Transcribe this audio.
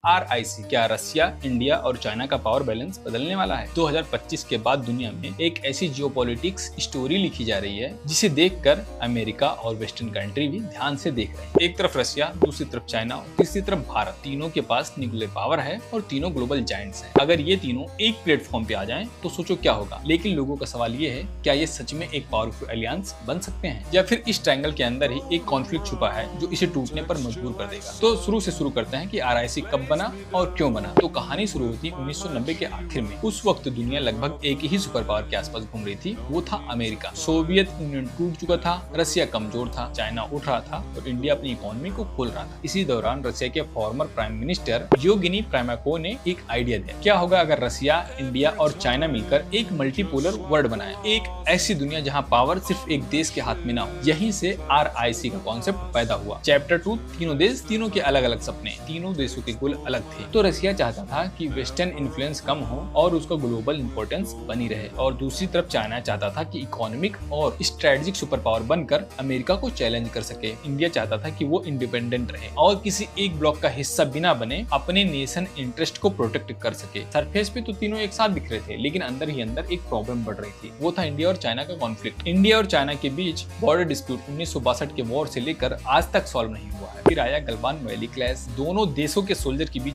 RIC, क्या रसिया, India और China का पावर बैलेंस बदलने वाला है? 2025 के बाद दुनिया में एक ऐसी जियोपॉलिटिक्स स्टोरी लिखी जा रही है जिसे देखकर अमेरिका और वेस्टर्न कंट्री भी ध्यान से देख रहे हैं। एक तरफ रसिया, दूसरी तरफ चाइना और तीसरी तरफ भारत, तीनों के पास न्यूक्लियर पावर है और तीनों ग्लोबल जायंट्स हैं। अगर ये तीनों एक प्लेटफॉर्म पे आ जाएं तो सोचो क्या होगा। लेकिन लोगों का सवाल ये है, क्या ये सच में एक पावरफुल अलियंस बन सकते हैं या फिर इस ट्रायंगल के अंदर ही एक कॉन्फ्लिक्ट छुपा है जो इसे टूटने पर मजबूर कर देगा। तो शुरू करते हैं कि RIC कब बना और क्यों बना। तो कहानी शुरू होती 1990 के आखिर में। उस वक्त दुनिया लगभग एक ही सुपर पावर के आसपास घूम रही थी, वो था अमेरिका। सोवियत यूनियन टूट चुका था, रसिया कमजोर था, चाइना उठ रहा था और इंडिया अपनी इकोनॉमी को खोल रहा था। इसी दौरान रसिया के फॉर्मर प्राइम मिनिस्टर योगिनी प्राइमाको ने एक आइडिया दिया। क्या होगा अगर रसिया, इंडिया और चाइना मिलकर एक मल्टीपोलर वर्ल्ड बनाए, एक ऐसी दुनिया जहां पावर सिर्फ एक देश के हाथ में ना हो। यहीं से RIC का कॉन्सेप्ट पैदा हुआ। चैप्टर 2, तीनों देश, तीनों के अलग अलग सपने। तीनों देशों के गोल अलग थे। तो रसिया चाहता था कि वेस्टर्न इन्फ्लुएंस कम हो और उसका ग्लोबल इंपॉर्टेंस बनी रहे, और दूसरी तरफ चाइना चाहता था कि इकोनॉमिक और स्ट्रेटेजिक सुपर पावर बनकर अमेरिका को चैलेंज कर सके। इंडिया चाहता था कि वो इंडिपेंडेंट रहे और किसी एक ब्लॉक का हिस्सा बिना बने अपने नेशन इंटरेस्ट को प्रोटेक्ट कर सके। सरफेस पे तो तीनों एक साथ दिख रहे थे, लेकिन अंदर ही अंदर एक प्रॉब्लम बढ़ रही थी। वो था इंडिया और चाइना का कॉन्फ्लिक्ट। इंडिया और चाइना के बीच बॉर्डर डिस्प्यूट 1962 के वॉर से लेकर आज तक सॉल्व नहीं हुआ है। फिर आया गलवान वैली क्लैश, दोनों देशों के सोल्जर के बीच